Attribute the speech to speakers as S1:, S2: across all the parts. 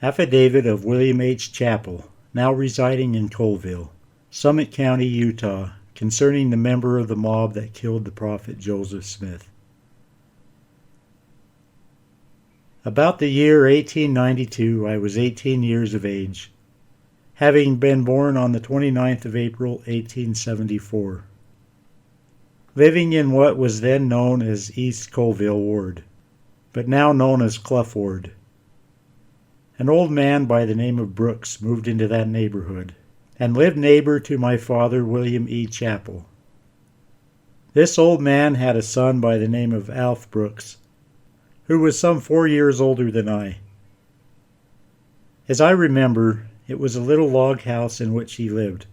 S1: Affidavit of William H. Chappell, now residing in Colville, Summit County, Utah, concerning the member of the mob that killed the prophet Joseph Smith. About the year 1892, I was 18 years of age, having been born on the 29th of April, 1874, living in what was then known as East Colville Ward, but now known as Clough Ward. An old man by the name of Brooks moved into that neighborhood and lived neighbor to my father, William E. Chappell. This old man had a son by the name of Alf Brooks, who was some 4 years older than I. As I remember, it was a little log house in which he lived.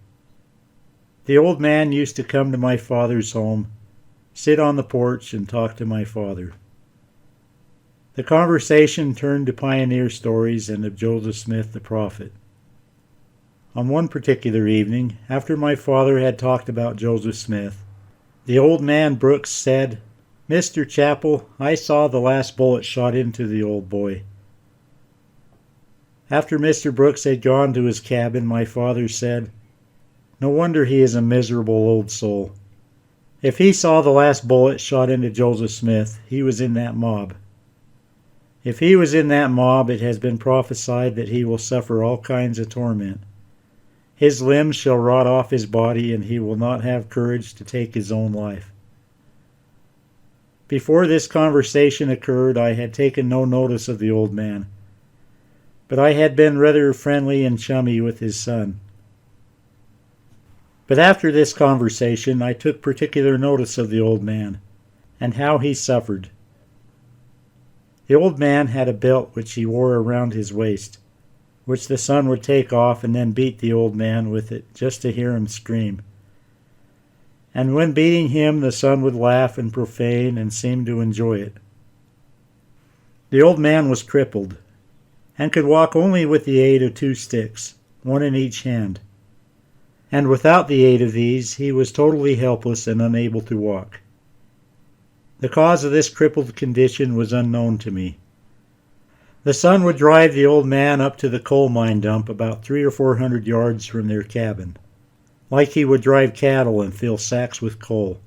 S1: The old man used to come to my father's home, sit on the porch, and talk to my father. The conversation turned to pioneer stories and of Joseph Smith the prophet. On one particular evening, after my father had talked about Joseph Smith, the old man Brooks said, "Mr. Chappell, I saw the last bullet shot into the old boy." After Mr. Brooks had gone to his cabin, my father said, "No wonder he is a miserable old soul. If he saw the last bullet shot into Joseph Smith, he was in that mob. If he was in that mob, it has been prophesied that he will suffer all kinds of torment. His limbs shall rot off his body, and he will not have courage to take his own life." Before this conversation occurred, I had taken no notice of the old man, but I had been rather friendly and chummy with his son. But after this conversation, I took particular notice of the old man, and how he suffered. The old man had a belt which he wore around his waist, which the son would take off and then beat the old man with it just to hear him scream. And when beating him, the son would laugh and profane and seem to enjoy it. The old man was crippled, and could walk only with the aid of 2 sticks, one in each hand. And without the aid of these, he was totally helpless and unable to walk. The cause of this crippled condition was unknown to me. The son would drive the old man up to the coal mine dump about 300 or 400 yards from their cabin, like he would drive cattle and fill sacks with coal,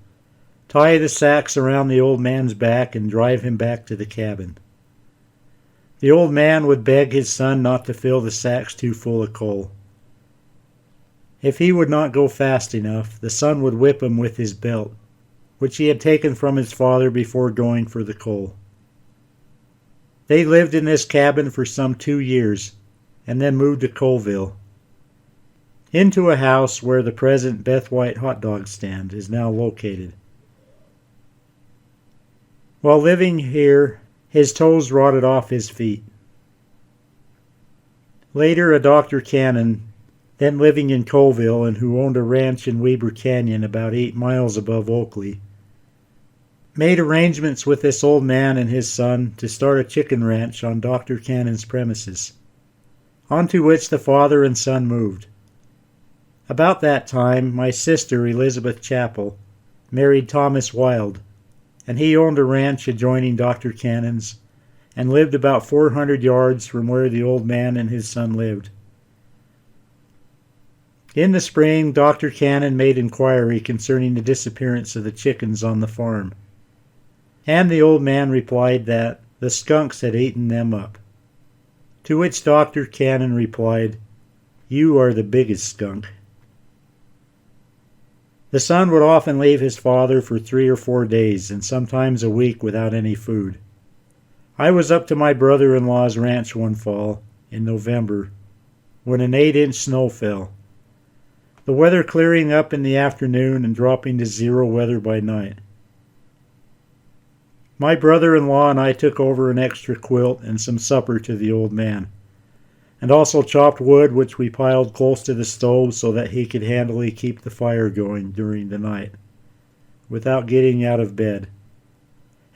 S1: tie the sacks around the old man's back, and drive him back to the cabin. The old man would beg his son not to fill the sacks too full of coal. If he would not go fast enough, the son would whip him with his belt, which he had taken from his father before going for the coal. They lived in this cabin for some 2 years, and then moved to Colville, into a house where the present Beth White hot dog stand is now located. While living here, his toes rotted off his feet. Later, a Dr. Cannon, then living in Colville and who owned a ranch in Weber Canyon about 8 miles above Oakley, made arrangements with this old man and his son to start a chicken ranch on Dr. Cannon's premises, onto which the father and son moved. About that time, my sister, Elizabeth Chappell, married Thomas Wilde, and he owned a ranch adjoining Dr. Cannon's and lived about 400 yards from where the old man and his son lived. In the spring, Dr. Cannon made inquiry concerning the disappearance of the chickens on the farm, and the old man replied that the skunks had eaten them up. To which Dr. Cannon replied, "You are the biggest skunk." The son would often leave his father for 3 or 4 days, and sometimes a week without any food. I was up to my brother-in-law's ranch one fall, in November, when an 8-inch snow fell, the weather clearing up in the afternoon and dropping to 0 weather by night. My brother-in-law and I took over an extra quilt and some supper to the old man, and also chopped wood which we piled close to the stove so that he could handily keep the fire going during the night, without getting out of bed.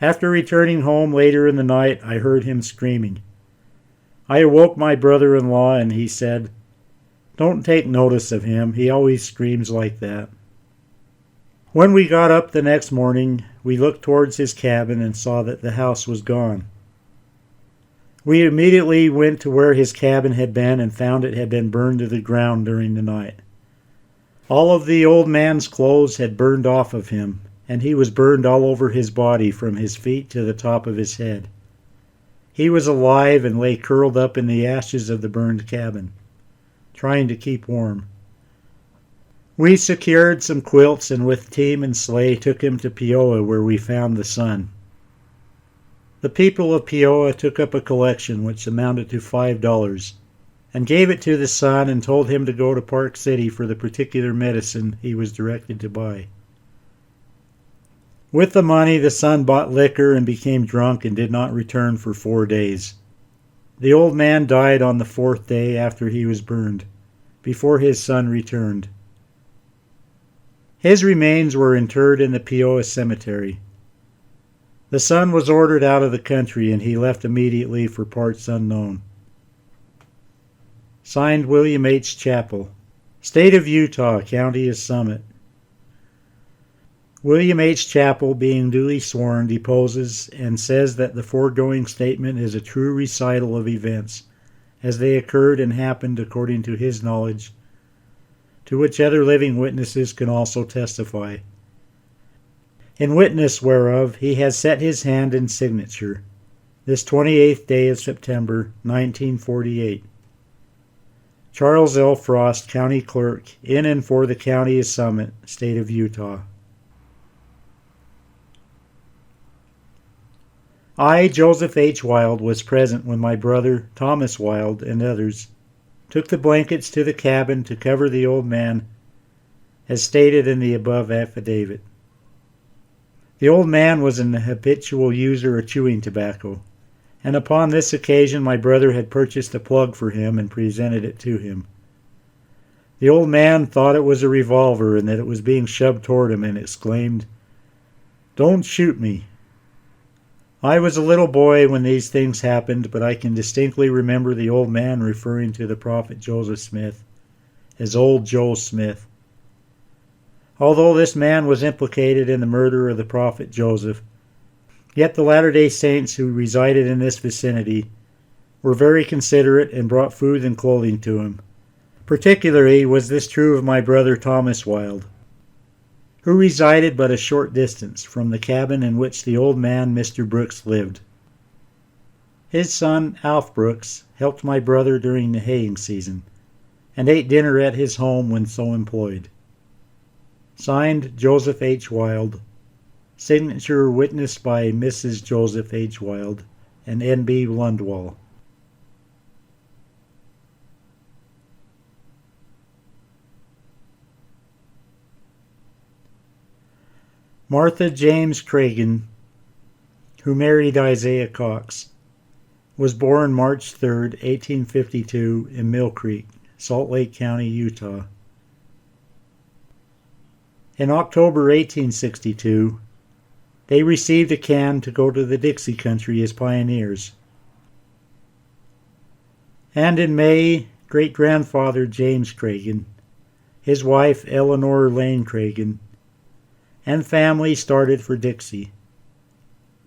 S1: After returning home later in the night, I heard him screaming. I awoke my brother-in-law, and he said, "Don't take notice of him, he always screams like that." When we got up the next morning, we looked towards his cabin and saw that the house was gone. We immediately went to where his cabin had been and found it had been burned to the ground during the night. All of the old man's clothes had burned off of him, and he was burned all over his body from his feet to the top of his head. He was alive and lay curled up in the ashes of the burned cabin, trying to keep warm. We secured some quilts and with team and sleigh took him to Peoa where we found the son. The people of Peoa took up a collection which amounted to $5 and gave it to the son and told him to go to Park City for the particular medicine he was directed to buy. With the money, the son bought liquor and became drunk and did not return for 4 days. The old man died on the 4th day after he was burned, before his son returned. His remains were interred in the Peoa cemetery. The son was ordered out of the country and he left immediately for parts unknown. Signed, William H. Chappell. State of Utah, County of Summit. William H. Chappell, being duly sworn, deposes and says that the foregoing statement is a true recital of events, as they occurred and happened according to his knowledge, to which other living witnesses can also testify. In witness whereof he has set his hand and signature, this 28th day of September, 1948. Charles L. Frost, County Clerk, in and for the County of Summit, State of Utah. I, Joseph H. Wilde, was present when my brother, Thomas Wilde, and others took the blankets to the cabin to cover the old man, as stated in the above affidavit. The old man was an habitual user of chewing tobacco, and upon this occasion my brother had purchased a plug for him and presented it to him. The old man thought it was a revolver and that it was being shoved toward him and exclaimed, "Don't shoot me." I was a little boy when these things happened, but I can distinctly remember the old man referring to the prophet Joseph Smith as Old Joe Smith. Although this man was implicated in the murder of the prophet Joseph, yet the Latter-day Saints who resided in this vicinity were very considerate and brought food and clothing to him. Particularly was this true of my brother Thomas Wilde, who resided but a short distance from the cabin in which the old man Mr. Brooks lived. His son Alf Brooks helped my brother during the haying season, and ate dinner at his home when so employed. Signed, Joseph H. Wilde. Signature witnessed by Mrs. Joseph H. Wilde and N.B. Lundwall. Martha James Coogan, who married Isaiah Cox, was born March 3, 1852 in Mill Creek, Salt Lake County, Utah. In October 1862, they received a can to go to the Dixie Country as pioneers. And in May, great-grandfather James Coogan, his wife Eleanor Lane Coogan, and family started for Dixie.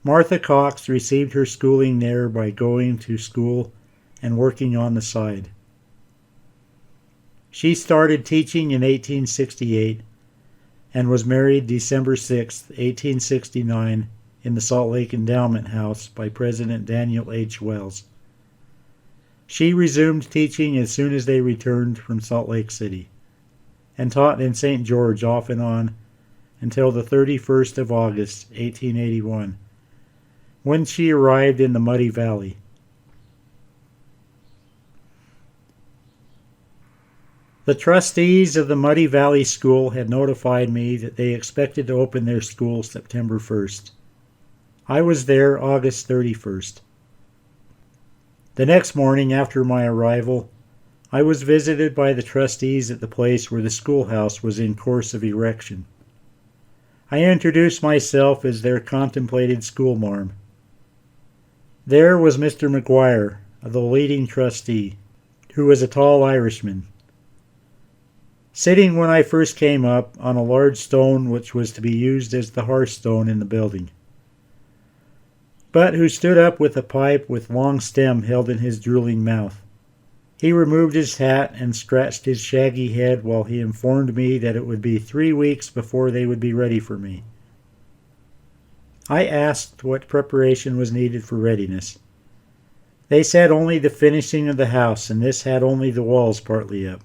S1: Martha Cox received her schooling there by going to school and working on the side. She started teaching in 1868 and was married December 6, 1869 in the Salt Lake Endowment House by President Daniel H. Wells. She resumed teaching as soon as they returned from Salt Lake City and taught in St. George off and on until the 31st of August, 1881, when she arrived in the Muddy Valley. The trustees of the Muddy Valley School had notified me that they expected to open their school September 1st. I was there August 31st. The next morning after my arrival, I was visited by the trustees at the place where the schoolhouse was in course of erection. I introduced myself as their contemplated schoolmarm. There was Mr. McGuire, the leading trustee, who was a tall Irishman, sitting when I first came up on a large stone which was to be used as the hearthstone in the building. but who stood up with a pipe with long stem held in his drooling mouth. He removed his hat and scratched his shaggy head while he informed me that it would be 3 weeks before they would be ready for me. I asked what preparation was needed for readiness. They said only the finishing of the house, and this had only the walls partly up.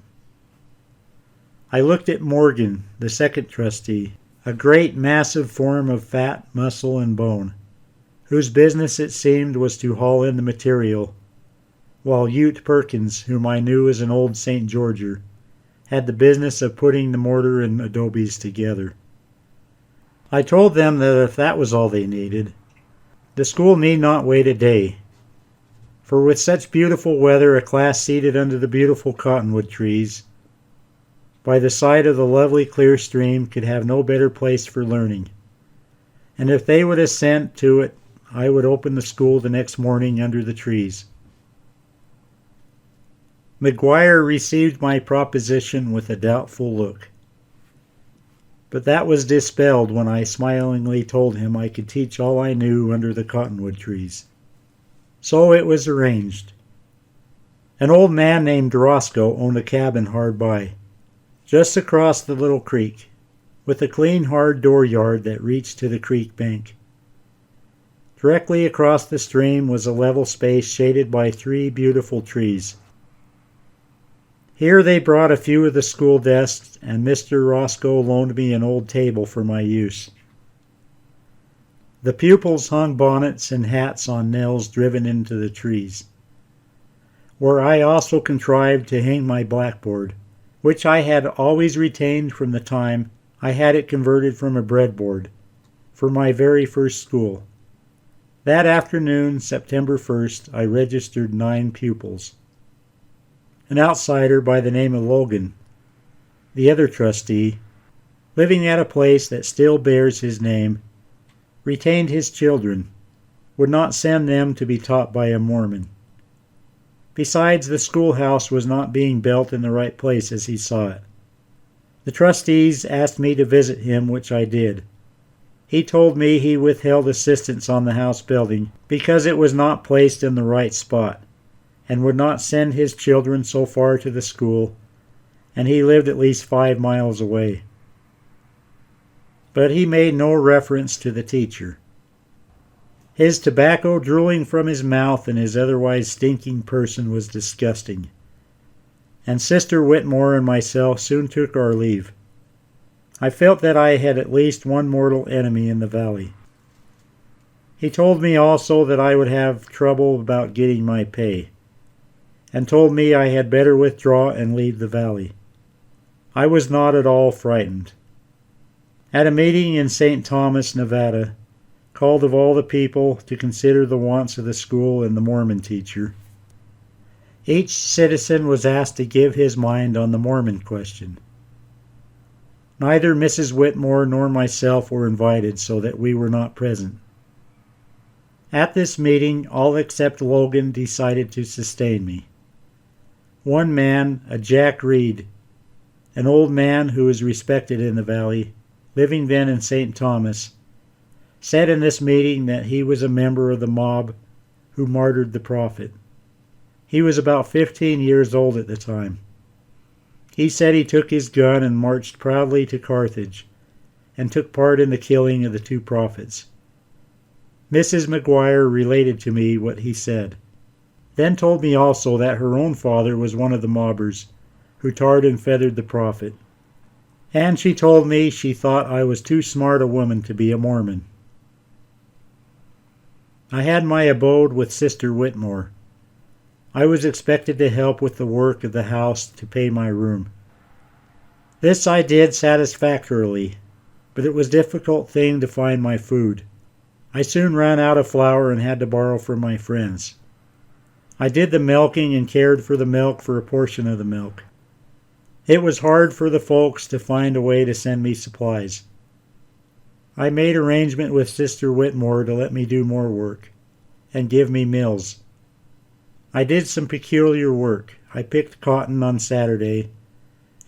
S1: I looked at Morgan, the second trustee, a great massive form of fat, muscle, and bone, whose business it seemed was to haul in the material, while Ute Perkins, whom I knew as an old St. Georger, had the business of putting the mortar and adobes together. I told them that if that was all they needed, the school need not wait a day, for with such beautiful weather a class seated under the beautiful cottonwood trees, by the side of the lovely clear stream, could have no better place for learning, and if they would assent to it, I would open the school the next morning under the trees. McGuire received my proposition with a doubtful look, but that was dispelled when I smilingly told him I could teach all I knew under the cottonwood trees. So it was arranged. An old man named Roscoe owned a cabin hard by, just across the little creek, with a clean hard dooryard that reached to the creek bank. Directly across the stream was a level space shaded by 3 beautiful trees. Here they brought a few of the school desks, and Mr. Roscoe loaned me an old table for my use. The pupils hung bonnets and hats on nails driven into the trees, where I also contrived to hang my blackboard, which I had always retained from the time I had it converted from a breadboard, for my very first school. That afternoon, September 1st, I registered 9 pupils. An outsider by the name of Logan, the other trustee, living at a place that still bears his name, retained his children, would not send them to be taught by a Mormon. Besides, the schoolhouse was not being built in the right place as he saw it. The trustees asked me to visit him, which I did. He told me he withheld assistance on the house building because it was not placed in the right spot, and would not send his children so far to the school, and he lived at least 5 miles away. But he made no reference to the teacher. His tobacco drooling from his mouth and his otherwise stinking person was disgusting, and Sister Whitmore and myself soon took our leave. I felt that I had at least one mortal enemy in the valley. He told me also that I would have trouble about getting my pay, and told me I had better withdraw and leave the valley. I was not at all frightened. At a meeting in St. Thomas, Nevada, called of all the people to consider the wants of the school and the Mormon teacher, each citizen was asked to give his mind on the Mormon question. Neither Mrs. Whitmore nor myself were invited, so that we were not present. At this meeting, all except Logan decided to sustain me. One man, a Jack Reed, an old man who was respected in the valley, living then in St. Thomas, said in this meeting that he was a member of the mob who martyred the prophet. He was about 15 years old at the time. He said he took his gun and marched proudly to Carthage and took part in the killing of the 2 prophets. Mrs. McGuire related to me what he said, then told me also that her own father was one of the mobbers who tarred and feathered the prophet, and she told me she thought I was too smart a woman to be a Mormon. I had my abode with Sister Whitmore. I was expected to help with the work of the house to pay my room. This I did satisfactorily, but it was a difficult thing to find my food. I soon ran out of flour and had to borrow from my friends. I did the milking and cared for the milk for a portion of the milk. It was hard for the folks to find a way to send me supplies. I made arrangement with Sister Whitmore to let me do more work and give me meals. I did some peculiar work. I picked cotton on Saturday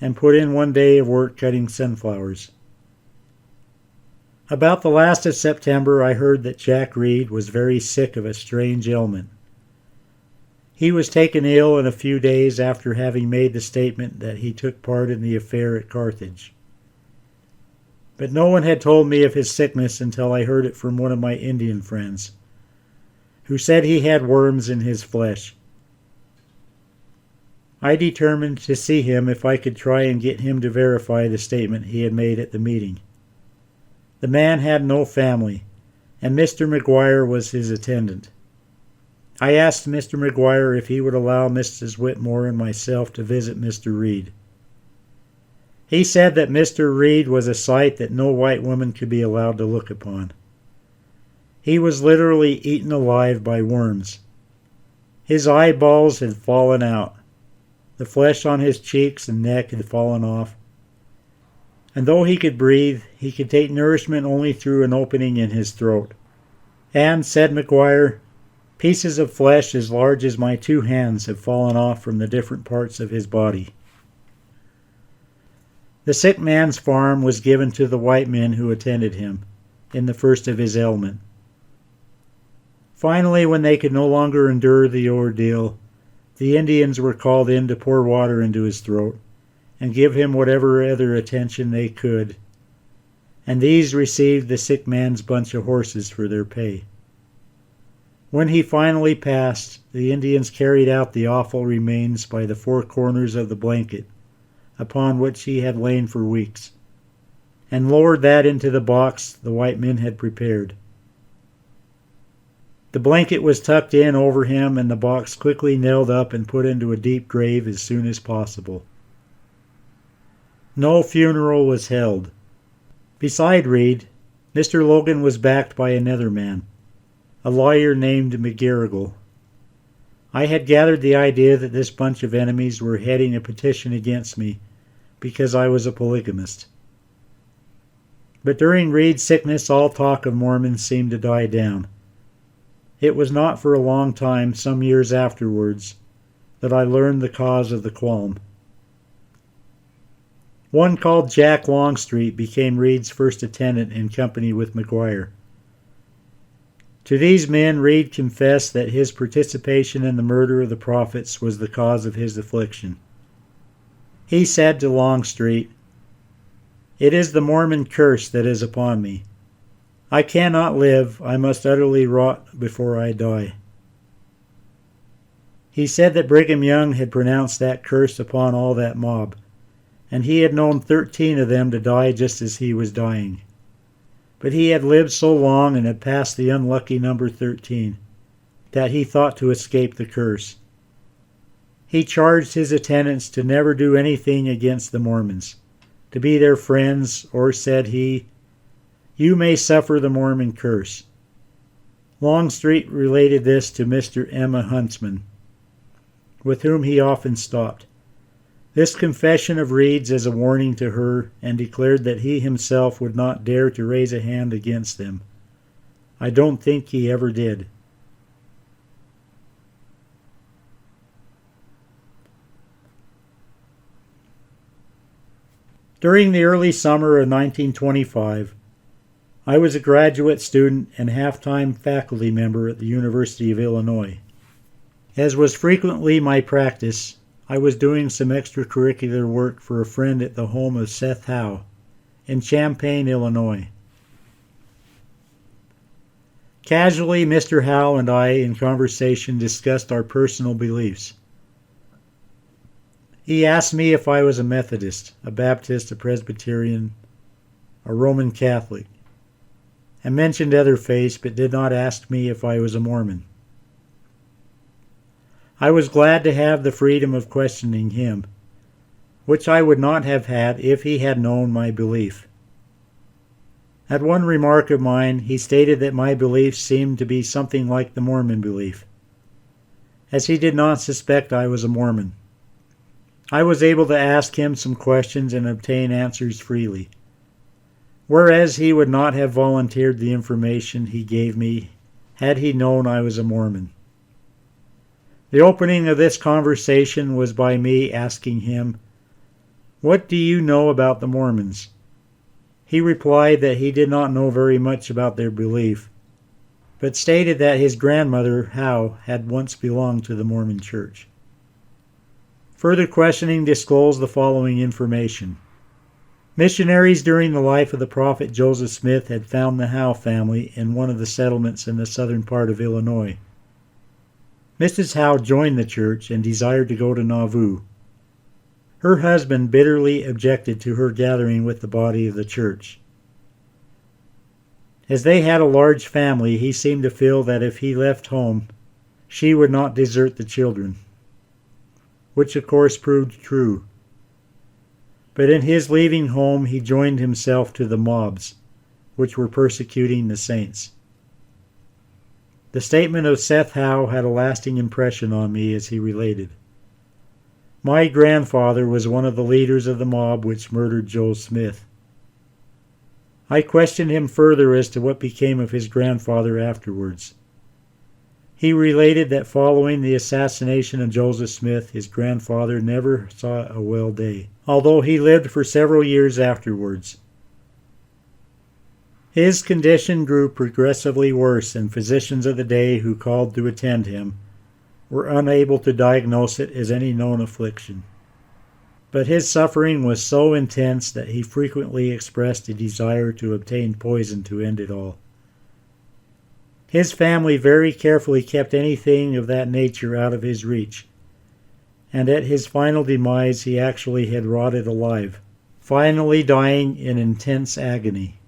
S1: and put in 1 day of work cutting sunflowers. About the last of September, I heard that Jack Reed was very sick of a strange ailment. He was taken ill in a few days after having made the statement that he took part in the affair at Carthage. But no one had told me of his sickness until I heard it from one of my Indian friends, who said he had worms in his flesh. I determined to see him if I could try and get him to verify the statement he had made at the meeting. The man had no family, and Mr. McGuire was his attendant. I asked Mr. McGuire if he would allow Mrs. Whitmore and myself to visit Mr. Reed. He said that Mr. Reed was a sight that no white woman could be allowed to look upon. He was literally eaten alive by worms. His eyeballs had fallen out. The flesh on his cheeks and neck had fallen off. And though he could breathe, he could take nourishment only through an opening in his throat. And, said McGuire, pieces of flesh as large as my 2 hands have fallen off from the different parts of his body. The sick man's farm was given to the white men who attended him in the first of his ailment. Finally, when they could no longer endure the ordeal, the Indians were called in to pour water into his throat and give him whatever other attention they could, and these received the sick man's bunch of horses for their pay. When he finally passed, the Indians carried out the awful remains by the 4 corners of the blanket upon which he had lain for weeks, and lowered that into the box the white men had prepared. The blanket was tucked in over him and the box quickly nailed up and put into a deep grave as soon as possible. No funeral was held. Beside Reed, Mr. Logan was backed by another man, a lawyer named McGarrigle. I had gathered the idea that this bunch of enemies were heading a petition against me because I was a polygamist. But during Reed's sickness, all talk of Mormons seemed to die down. It was not for a long time, some years afterwards, that I learned the cause of the qualm. One called Jack Longstreet became Reed's first attendant in company with McGuire. To these men, Reed confessed that his participation in the murder of the prophets was the cause of his affliction. He said to Longstreet, "It is the Mormon curse that is upon me. I cannot live, I must utterly rot before I die." He said that Brigham Young had pronounced that curse upon all that mob, and he had known 13 of them to die just as he was dying. But he had lived so long and had passed the unlucky number 13 that he thought to escape the curse. He charged his attendants to never do anything against the Mormons, to be their friends, or, said he, "You may suffer the Mormon curse." Longstreet related this to Mr. Emma Huntsman, with whom he often stopped. This confession of Reed's is a warning to her, and declared that he himself would not dare to raise a hand against them. I don't think he ever did. During the early summer of 1925, I was a graduate student and half-time faculty member at the University of Illinois. As was frequently my practice, I was doing some extracurricular work for a friend at the home of Seth Howe in Champaign, Illinois. Casually, Mr. Howe and I, in conversation, discussed our personal beliefs. He asked me if I was a Methodist, a Baptist, a Presbyterian, a Roman Catholic, and mentioned other faiths, but did not ask me if I was a Mormon. I was glad to have the freedom of questioning him, which I would not have had if he had known my belief. At one remark of mine, he stated that my belief seemed to be something like the Mormon belief, as he did not suspect I was a Mormon. I was able to ask him some questions and obtain answers freely, whereas he would not have volunteered the information he gave me had he known I was a Mormon. The opening of this conversation was by me asking him, "What do you know about the Mormons?" He replied that he did not know very much about their belief, but stated that his grandmother, Howe, had once belonged to the Mormon Church. Further questioning disclosed the following information. Missionaries during the life of the prophet Joseph Smith had found the Howe family in one of the settlements in the southern part of Illinois. Mrs. Howe joined the church and desired to go to Nauvoo. Her husband bitterly objected to her gathering with the body of the church. As they had a large family, he seemed to feel that if he left home, she would not desert the children, which of course proved true. But in his leaving home, he joined himself to the mobs, which were persecuting the saints. The statement of Seth Howe had a lasting impression on me as he related. My grandfather was one of the leaders of the mob which murdered Joe Smith. I questioned him further as to what became of his grandfather afterwards. He related that following the assassination of Joseph Smith, his grandfather never saw a well day, although he lived for several years afterwards. His condition grew progressively worse, and physicians of the day who called to attend him were unable to diagnose it as any known affliction. But his suffering was so intense that he frequently expressed a desire to obtain poison to end it all. His family very carefully kept anything of that nature out of his reach, and at his final demise he actually had rotted alive, finally dying in intense agony.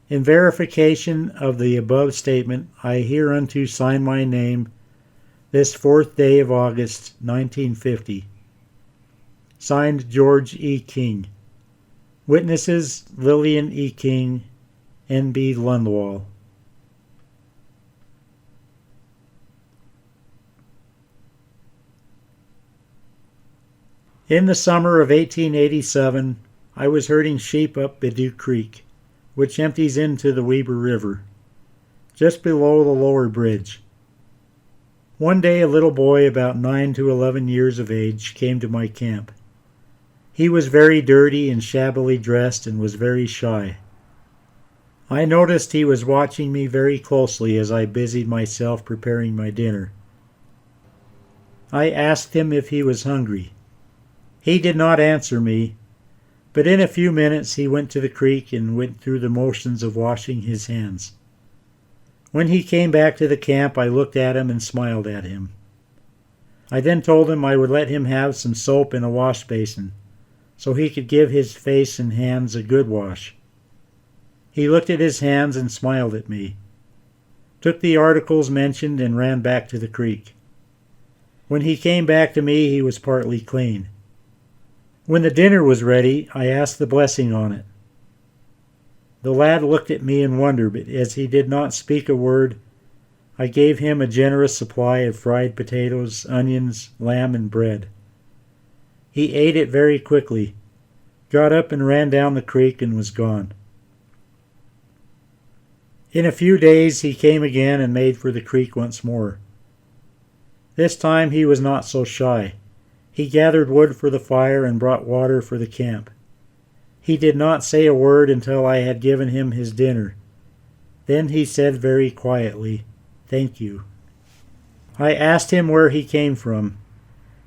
S1: In verification of the above statement, I hereunto sign my name this 4th day of August, 1950. Signed, George E. King. Witnesses, Lillian E. King, N.B. Lundwall. In the summer of 1887, I was herding sheep up Bidou Creek, which empties into the Weber River, just below the lower bridge. One day a little boy about 9 to 11 years of age came to my camp. He was very dirty and shabbily dressed and was very shy. I noticed he was watching me very closely as I busied myself preparing my dinner. I asked him if he was hungry. He did not answer me, but in a few minutes he went to the creek and went through the motions of washing his hands. When he came back to the camp, I looked at him and smiled at him. I then told him I would let him have some soap in a wash basin, so he could give his face and hands a good wash. He looked at his hands and smiled at me, took the articles mentioned, and ran back to the creek. When he came back to me, he was partly clean. When the dinner was ready, I asked the blessing on it. The lad looked at me in wonder, but as he did not speak a word, I gave him a generous supply of fried potatoes, onions, lamb, and bread. He ate it very quickly, got up and ran down the creek and was gone. In a few days he came again and made for the creek once more. This time he was not so shy. He gathered wood for the fire and brought water for the camp. He did not say a word until I had given him his dinner. Then he said very quietly, "Thank you." I asked him where he came from.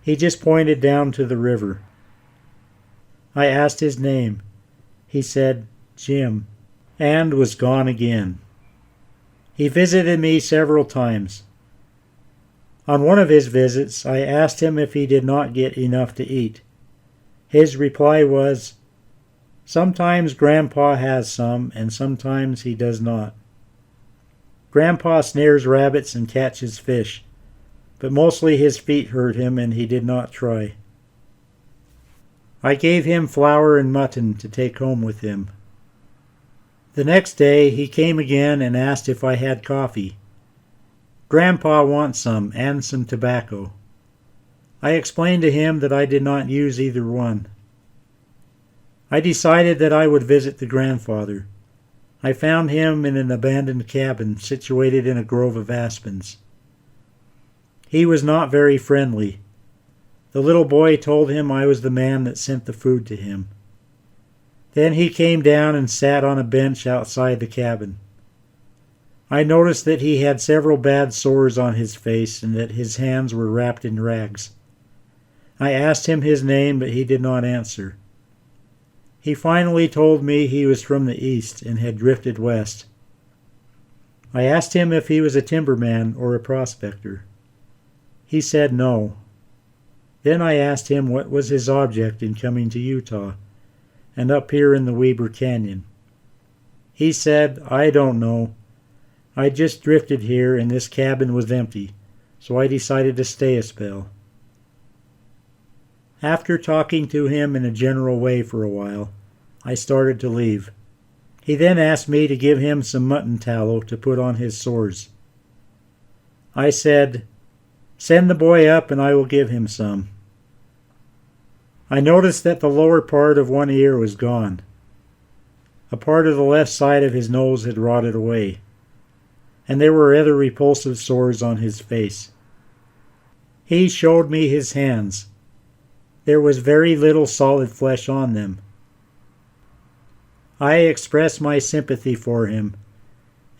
S1: He just pointed down to the river. I asked his name. He said, "Jim," and was gone again. He visited me several times. On one of his visits, I asked him if he did not get enough to eat. His reply was, "Sometimes Grandpa has some, and sometimes he does not. Grandpa snares rabbits and catches fish, but mostly his feet hurt him and he did not try." I gave him flour and mutton to take home with him. The next day he came again and asked if I had coffee. "Grandpa wants some, and some tobacco." I explained to him that I did not use either one. I decided that I would visit the grandfather. I found him in an abandoned cabin situated in a grove of aspens. He was not very friendly. The little boy told him I was the man that sent the food to him. Then he came down and sat on a bench outside the cabin. I noticed that he had several bad sores on his face and that his hands were wrapped in rags. I asked him his name, but he did not answer. He finally told me he was from the east and had drifted west. I asked him if he was a timberman or a prospector. He said no. Then I asked him what was his object in coming to Utah and up here in the Weber Canyon. He said, "I don't know. I just drifted here and this cabin was empty, so I decided to stay a spell." After talking to him in a general way for a while, I started to leave. He then asked me to give him some mutton tallow to put on his sores. I said, "Send the boy up and I will give him some." I noticed that the lower part of one ear was gone. A part of the left side of his nose had rotted away, and there were other repulsive sores on his face. He showed me his hands. There was very little solid flesh on them. I expressed my sympathy for him,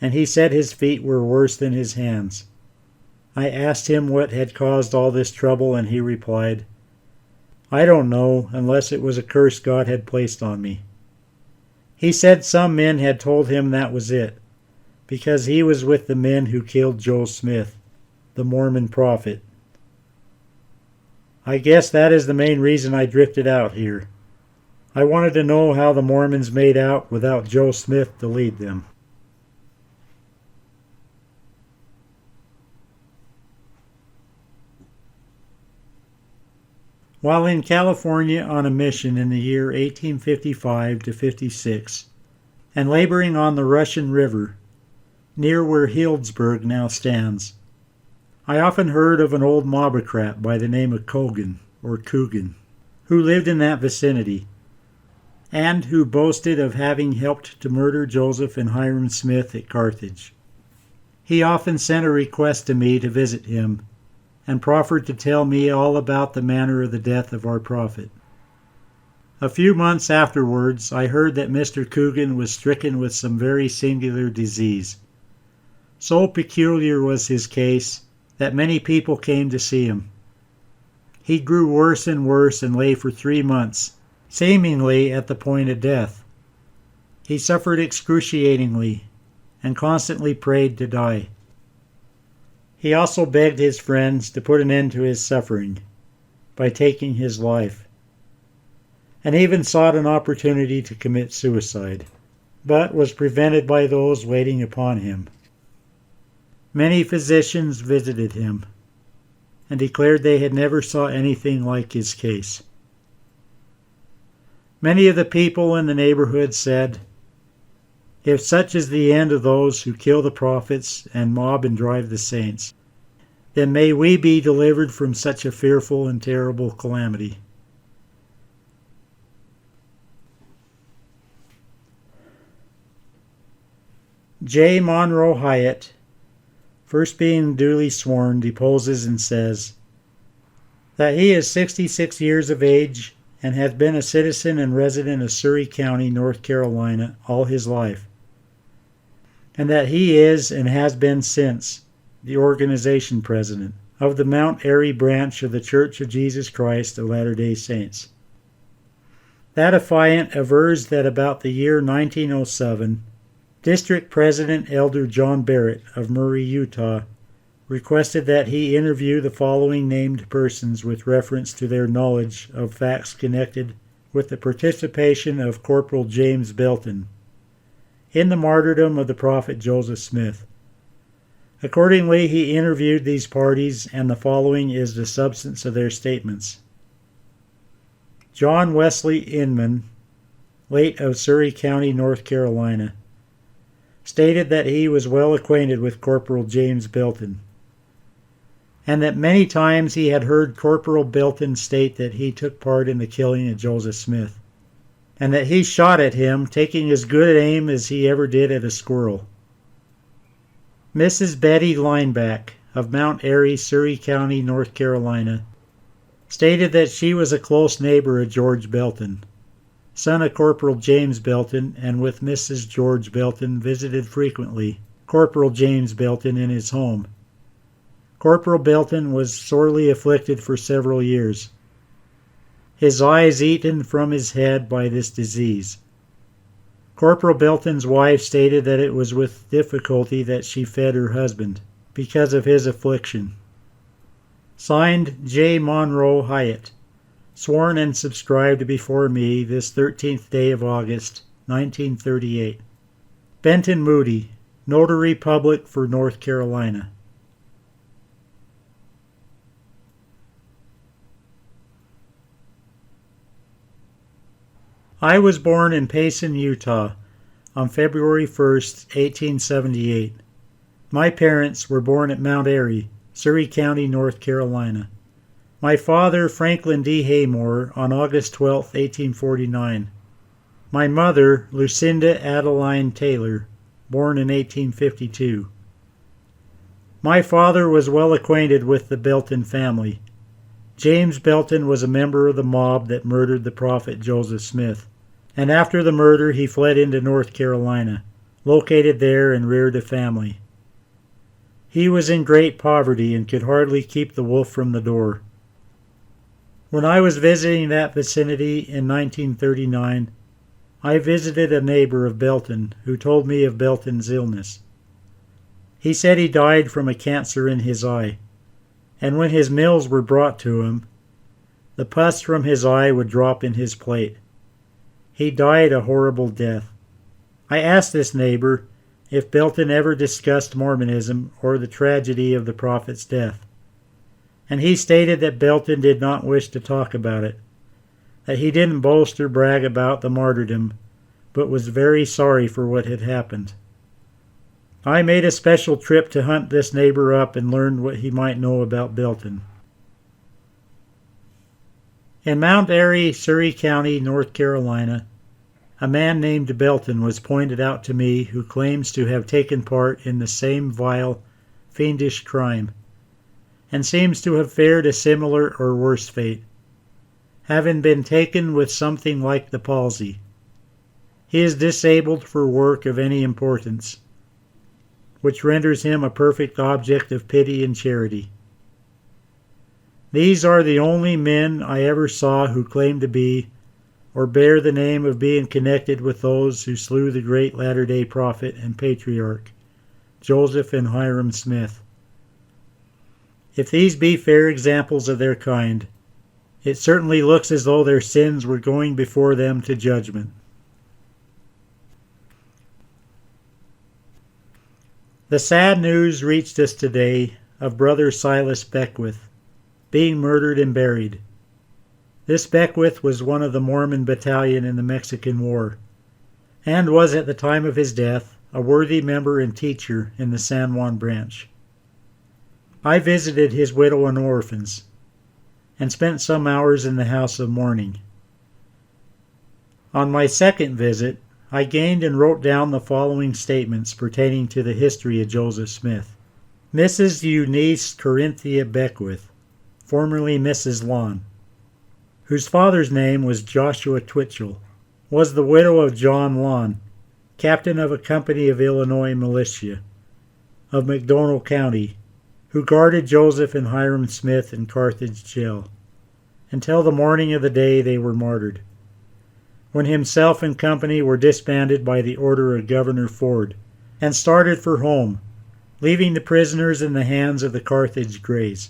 S1: and he said his feet were worse than his hands. I asked him what had caused all this trouble, and he replied, "I don't know, unless it was a curse God had placed on me." He said some men had told him that was it, because he was with the men who killed Joe Smith, the Mormon prophet. I guess that is the main reason I drifted out here. I wanted to know how the Mormons made out without Joe Smith to lead them. While in California on a mission in the year 1855 to 56, and laboring on the Russian River, near where Healdsburg now stands, I often heard of an old mobocrat by the name of Coogan, or Coogan, who lived in that vicinity, and who boasted of having helped to murder Joseph and Hiram Smith at Carthage. He often sent a request to me to visit him, and proffered to tell me all about the manner of the death of our prophet. A few months afterwards, I heard that Mr. Coogan was stricken with some very singular disease. So peculiar was his case that many people came to see him. He grew worse and worse and lay for 3 months, seemingly at the point of death. He suffered excruciatingly and constantly prayed to die. He also begged his friends to put an end to his suffering by taking his life, and even sought an opportunity to commit suicide, but was prevented by those waiting upon him. Many physicians visited him and declared they had never saw anything like his case. Many of the people in the neighborhood said, "If such is the end of those who kill the prophets and mob and drive the saints, then may we be delivered from such a fearful and terrible calamity." J. Monroe Hyatt, first being duly sworn, deposes and says that he is 66 years of age and has been a citizen and resident of Surry County, North Carolina, all his life, and that he is and has been since the organization president of the Mount Airy branch of the Church of Jesus Christ of Latter-day Saints. That affiant avers that about the year 1907, District President Elder John Barrett of Murray, Utah, requested that he interview the following named persons with reference to their knowledge of facts connected with the participation of Corporal James Belton in the martyrdom of the prophet Joseph Smith. Accordingly, he interviewed these parties, and the following is the substance of their statements. John Wesley Inman, late of Surry County, North Carolina, stated that he was well acquainted with Corporal James Belton, and that many times he had heard Corporal Belton state that he took part in the killing of Joseph Smith, and that he shot at him, taking as good aim as he ever did at a squirrel. Mrs. Betty Lineback of Mount Airy, Surry County, North Carolina, stated that she was a close neighbor of George Belton, son of Corporal James Belton, and with Mrs. George Belton visited frequently Corporal James Belton in his home. Corporal Belton was sorely afflicted for several years, his eyes eaten from his head by this disease. Corporal Belton's wife stated that it was with difficulty that she fed her husband because of his affliction. Signed, J. Monroe Hyatt, sworn and subscribed before me this 13th day of August, 1938. Benton Moody, Notary Public for North Carolina. I was born in Payson, Utah, on February 1st, 1878. My parents were born at Mount Airy, Surry County, North Carolina. My father, Franklin D. Haymore, on August 12, 1849. My mother, Lucinda Adeline Taylor, born in 1852. My father was well acquainted with the Belton family. James Belton was a member of the mob that murdered the prophet Joseph Smith, and after the murder he fled into North Carolina, located there and reared a family. He was in great poverty and could hardly keep the wolf from the door. When I was visiting that vicinity in 1939, I visited a neighbor of Belton who told me of Belton's illness. He said he died from a cancer in his eye, and when his meals were brought to him, the pus from his eye would drop in his plate. He died a horrible death. I asked this neighbor if Belton ever discussed Mormonism or the tragedy of the prophet's death, and he stated that Belton did not wish to talk about it, that he didn't boast or brag about the martyrdom, but was very sorry for what had happened. I made a special trip to hunt this neighbor up and learn what he might know about Belton. In Mount Airy, Surry County, North Carolina, a man named Belton was pointed out to me who claims to have taken part in the same vile, fiendish crime, and seems to have fared a similar or worse fate, having been taken with something like the palsy. He is disabled for work of any importance, which renders him a perfect object of pity and charity. These are the only men I ever saw who claim to be, or bear the name of being connected with those who slew the great Latter-day Prophet and Patriarch, Joseph and Hyrum Smith. If these be fair examples of their kind, it certainly looks as though their sins were going before them to judgment. The sad news reached us today of Brother Silas Beckwith being murdered and buried. This Beckwith was one of the Mormon battalion in the Mexican War, and was at the time of his death a worthy member and teacher in the San Juan branch. I visited his widow and orphans, and spent some hours in the house of mourning. On my second visit, I gained and wrote down the following statements pertaining to the history of Joseph Smith. Mrs. Eunice Corinthia Beckwith, formerly Mrs. Lawn, whose father's name was Joshua Twitchell, was the widow of John Lawn, captain of a company of Illinois militia of McDonald County, who guarded Joseph and Hyrum Smith in Carthage jail until the morning of the day they were martyred, when himself and company were disbanded by the order of Governor Ford and started for home, leaving the prisoners in the hands of the Carthage Greys.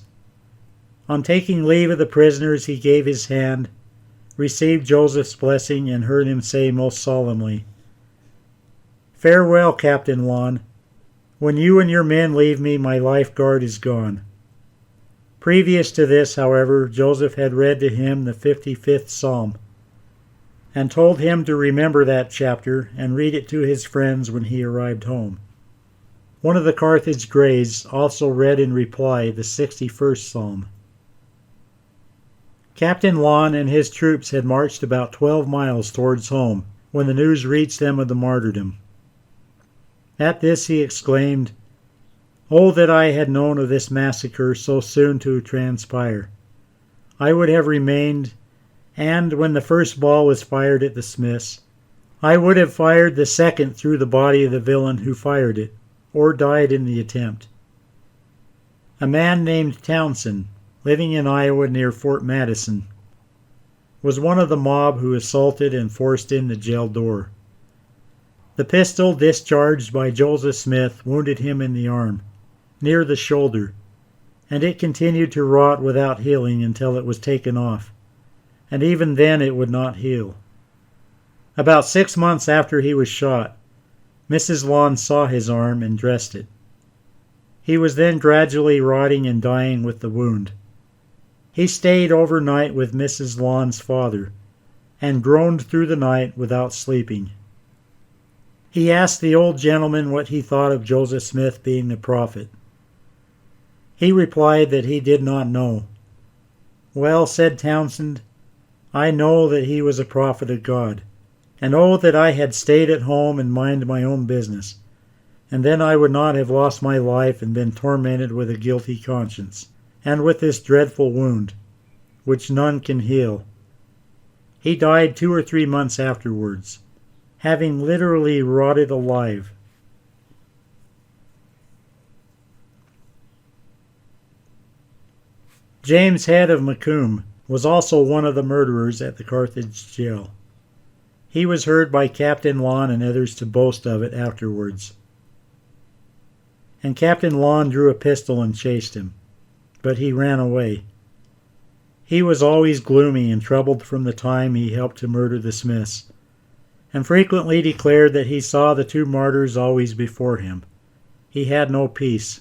S1: On taking leave of the prisoners, he gave his hand, received Joseph's blessing, and heard him say most solemnly, "Farewell, Captain Lawn. When you and your men leave me, my lifeguard is gone." Previous to this, however, Joseph had read to him the 55th Psalm, and told him to remember that chapter and read it to his friends when he arrived home. One of the Carthage Greys also read in reply the 61st Psalm. Captain Lawn and his troops had marched about 12 miles towards home when the news reached them of the martyrdom. At this he exclaimed, "Oh, that I had known of this massacre so soon to transpire! I would have remained and when the first ball was fired at the Smiths, I would have fired the second through the body of the villain who fired it, or died in the attempt. A man named Townsend, living in Iowa near Fort Madison, was one of the mob who assaulted and forced in the jail door. The pistol discharged by Joseph Smith wounded him in the arm, near the shoulder, and it continued to rot without healing until it was taken off, and even then it would not heal. About 6 months after he was shot, Mrs. Lawn saw his arm and dressed it. He was then gradually rotting and dying with the wound. He stayed overnight with Mrs. Lawn's father, and groaned through the night without sleeping. He asked the old gentleman what he thought of Joseph Smith being a prophet. He replied that he did not know. "Well," said Townsend, "I know that he was a prophet of God, and oh, that I had stayed at home and minded my own business, and then I would not have lost my life and been tormented with a guilty conscience, and with this dreadful wound, which none can heal." He died 2 or 3 months afterwards, having literally rotted alive. James Head of Macomb was also one of the murderers at the Carthage jail. He was heard by Captain Lawn and others to boast of it afterwards. And Captain Lawn drew a pistol and chased him, but he ran away. He was always gloomy and troubled from the time he helped to murder the Smiths, and frequently declared that he saw the 2 martyrs always before him. He had no peace.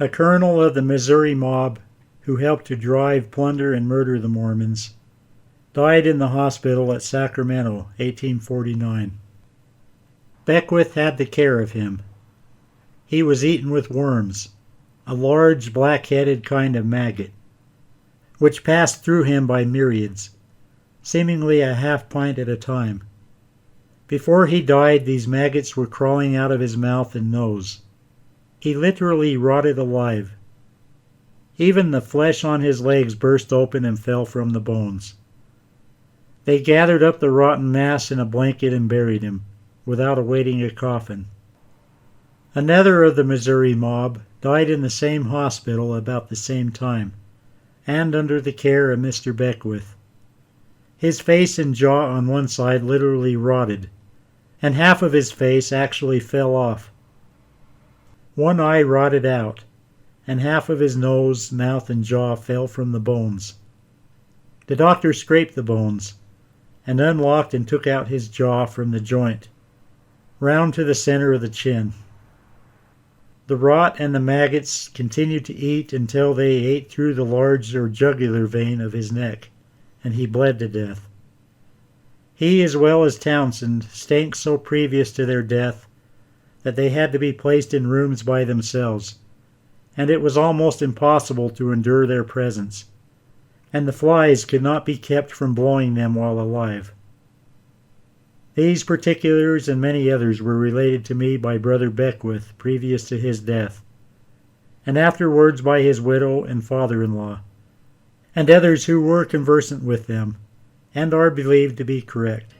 S1: A colonel of the Missouri mob, who helped to drive, plunder, and murder the Mormons, died in the hospital at Sacramento, 1849. Beckwith had the care of him. He was eaten with worms, a large black-headed kind of maggot, which passed through him by myriads, seemingly a half pint at a time. Before he died, these maggots were crawling out of his mouth and nose. He literally rotted alive. Even the flesh on his legs burst open and fell from the bones. They gathered up the rotten mass in a blanket and buried him, without awaiting a coffin. Another of the Missouri mob died in the same hospital about the same time, and under the care of Mr. Beckwith. His face and jaw on one side literally rotted, and half of his face actually fell off. One eye rotted out, and half of his nose, mouth, and jaw fell from the bones. The doctor scraped the bones, and unlocked and took out his jaw from the joint, round to the center of the chin. The rot and the maggots continued to eat until they ate through the large or jugular vein of his neck, and he bled to death. He, as well as Townsend, stank so previous to their death that they had to be placed in rooms by themselves, and it was almost impossible to endure their presence, and the flies could not be kept from blowing them while alive. These particulars and many others were related to me by Brother Beckwith previous to his death, and afterwards by his widow and father-in-law, and others who were conversant with them, and are believed to be correct.